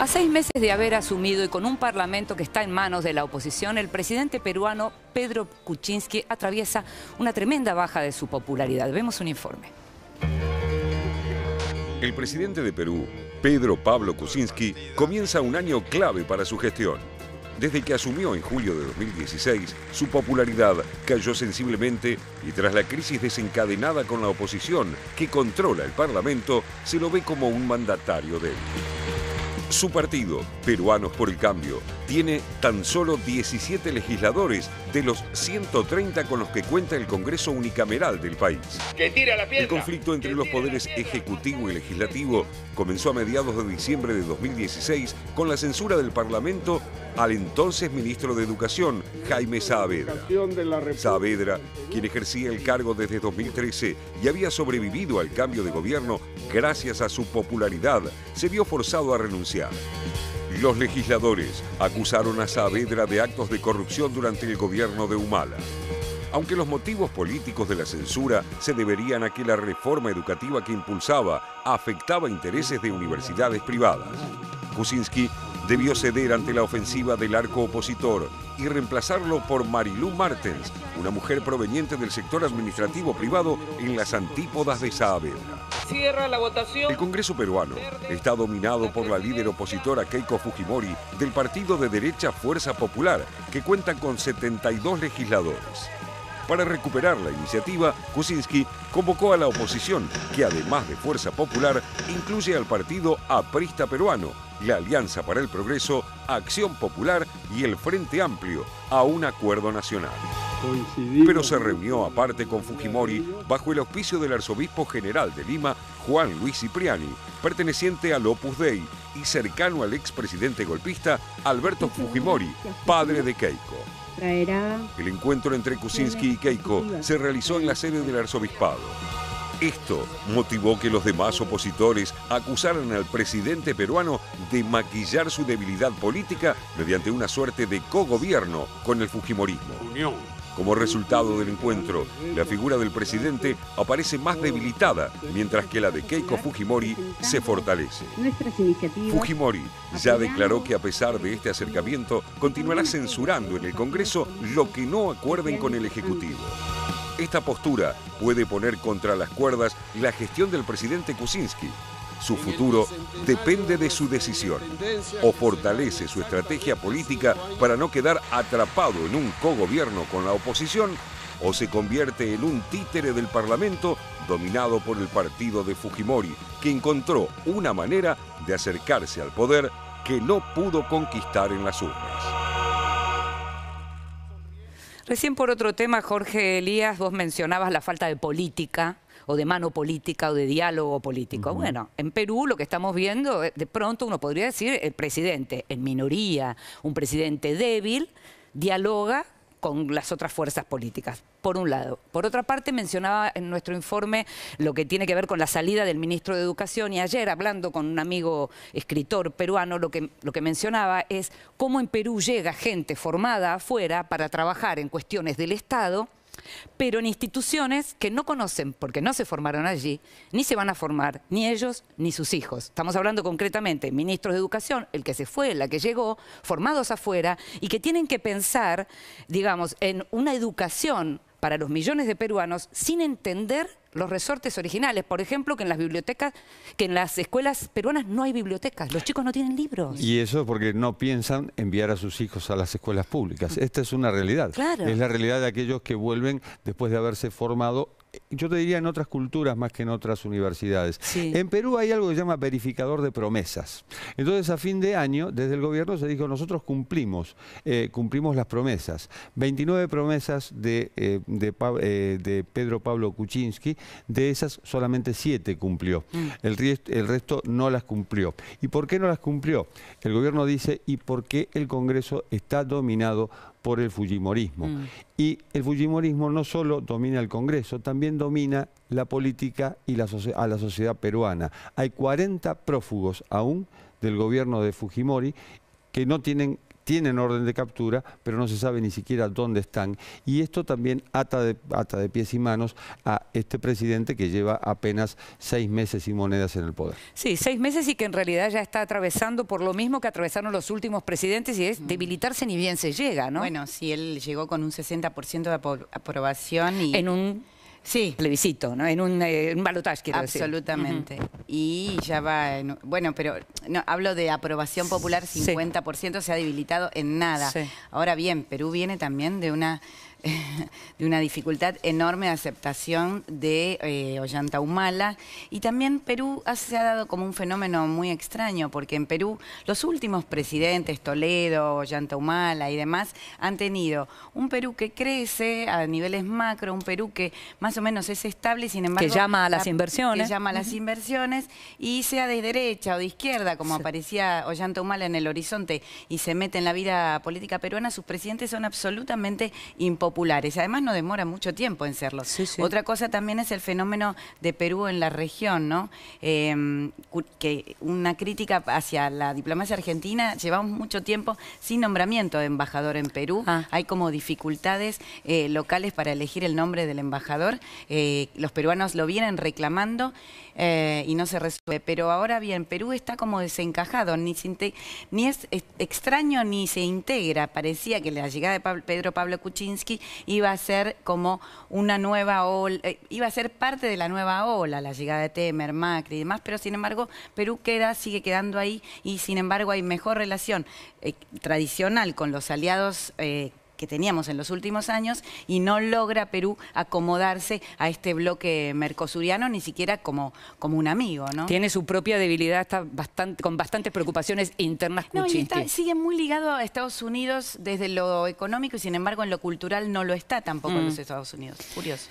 A 6 meses de haber asumido y con un parlamento que está en manos de la oposición, el presidente peruano Pedro Kuczynski atraviesa una tremenda baja de su popularidad. Vemos un informe. El presidente de Perú, Pedro Pablo Kuczynski, comienza un año clave para su gestión. Desde que asumió en julio de 2016, su popularidad cayó sensiblemente y tras la crisis desencadenada con la oposición que controla el Parlamento, se lo ve como un mandatario débil. Su partido, Peruanos por el Cambio, tiene tan solo 17 legisladores de los 130 con los que cuenta el Congreso unicameral del país. El conflicto entre los poderes ejecutivo y legislativo comenzó a mediados de diciembre de 2016 con la censura del Parlamento al entonces ministro de Educación, Jaime Saavedra. Saavedra, quien ejercía el cargo desde 2013 y había sobrevivido al cambio de gobierno gracias a su popularidad, se vio forzado a renunciar. Los legisladores acusaron a Saavedra de actos de corrupción durante el gobierno de Humala. Aunque los motivos políticos de la censura se deberían a que la reforma educativa que impulsaba afectaba intereses de universidades privadas. Kuczynski debió ceder ante la ofensiva del arco opositor y reemplazarlo por Marilú Martens, una mujer proveniente del sector administrativo privado en las antípodas de Saavedra. Cierra la votación. El Congreso peruano está dominado por la líder opositora Keiko Fujimori del partido de derecha Fuerza Popular, que cuenta con 72 legisladores. Para recuperar la iniciativa, Kuczynski convocó a la oposición, que además de Fuerza Popular, incluye al partido aprista peruano, la Alianza para el Progreso, Acción Popular y el Frente Amplio, a un acuerdo nacional. Pero se reunió aparte con Fujimori bajo el auspicio del arzobispo general de Lima, Juan Luis Cipriani, perteneciente al Opus Dei y cercano al expresidente golpista Alberto Fujimori, padre de Keiko. El encuentro entre Kuczynski y Keiko se realizó en la sede del arzobispado. Esto motivó que los demás opositores acusaran al presidente peruano de maquillar su debilidad política mediante una suerte de cogobierno con el fujimorismo. Como resultado del encuentro, la figura del presidente aparece más debilitada, mientras que la de Keiko Fujimori se fortalece. Fujimori ya declaró que a pesar de este acercamiento, continuará censurando en el Congreso lo que no acuerden con el Ejecutivo. Esta postura puede poner contra las cuerdas la gestión del presidente Kuczynski. Su futuro depende de su decisión. O fortalece su estrategia política para no quedar atrapado en un cogobierno con la oposición, o se convierte en un títere del Parlamento dominado por el partido de Fujimori, que encontró una manera de acercarse al poder que no pudo conquistar en las urnas. Recién por otro tema, Jorge Elías, vos mencionabas la falta de política, o de mano política, o de diálogo político. Bueno, en Perú lo que estamos viendo, de pronto uno podría decir, el presidente en minoría, un presidente débil, dialoga con las otras fuerzas políticas, por un lado. Por otra parte, mencionaba en nuestro informe lo que tiene que ver con la salida del ministro de Educación, y ayer, hablando con un amigo escritor peruano, lo que mencionaba es cómo en Perú llega gente formada afuera para trabajar en cuestiones del Estado, pero en instituciones que no conocen porque no se formaron allí, ni se van a formar, ni ellos ni sus hijos. Estamos hablando concretamente de ministros de Educación, el que se fue, la que llegó, formados afuera, y que tienen que pensar, digamos, en una educación para los millones de peruanos sin entender los resortes originales. Por ejemplo, que en las bibliotecas, que en las escuelas peruanas no hay bibliotecas, los chicos no tienen libros. Y eso es porque no piensan enviar a sus hijos a las escuelas públicas. Esta es una realidad. Claro. Es la realidad de aquellos que vuelven después de haberse formado, yo te diría en otras culturas más que en otras universidades. Sí. En Perú hay algo que se llama verificador de promesas. Entonces, a fin de año, desde el gobierno se dijo, nosotros cumplimos las promesas. 29 promesas de Pedro Pablo Kuczynski, de esas solamente 7 cumplió. El resto no las cumplió. ¿Y por qué no las cumplió? El gobierno dice, y porque el Congreso está dominado por el fujimorismo. Y el fujimorismo no solo domina el Congreso, también domina la política y a la sociedad peruana. Hay 40 prófugos aún del gobierno de Fujimori que no tienen tienen orden de captura, pero no se sabe ni siquiera dónde están. Y esto también ata de pies y manos a este presidente que lleva apenas 6 meses y monedas en el poder. Sí, 6 meses y que en realidad ya está atravesando por lo mismo que atravesaron los últimos presidentes y es debilitarse ni bien se llega, ¿no? Bueno, sí, él llegó con un 60% de aprobación y... En un plebiscito, ¿no? En un balotaje, quiero decir. Absolutamente. Y ya va... bueno, pero no, hablo de aprobación popular, 50% se ha debilitado en nada. Sí. Ahora bien, Perú viene también de una dificultad enorme de aceptación de Ollanta Humala, y también Perú se ha dado como un fenómeno muy extraño, porque en Perú los últimos presidentes, Toledo, Ollanta Humala y demás, han tenido un Perú que crece a niveles macro, un Perú que más o menos es estable, sin embargo... Que llama a las inversiones. Que llama a las inversiones, y sea de derecha o de izquierda, como aparecía Ollanta Humala en el horizonte y se mete en la vida política peruana, sus presidentes son absolutamente impopulares. Además no demora mucho tiempo en serlo. Sí, sí. Otra cosa también es el fenómeno de Perú en la región, ¿no? Que una crítica hacia la diplomacia argentina, llevamos mucho tiempo sin nombramiento de embajador en Perú. Hay como dificultades locales para elegir el nombre del embajador. Los peruanos lo vienen reclamando y no se resuelve. Pero ahora bien, Perú está como desencajado, ni es extraño ni se integra. Parecía que la llegada de Pedro Pablo Kuczynski iba a ser como una nueva ola, iba a ser parte de la nueva ola, la llegada de Temer, Macri y demás, pero sin embargo Perú sigue quedando ahí, y sin embargo hay mejor relación tradicional con los aliados que teníamos en los últimos años, y no logra Perú acomodarse a este bloque mercosuriano ni siquiera como un amigo, ¿no? Tiene su propia debilidad, está con bastantes preocupaciones internas. No, y sigue muy ligado a Estados Unidos desde lo económico, y sin embargo en lo cultural no lo está tampoco en los Estados Unidos. Curioso.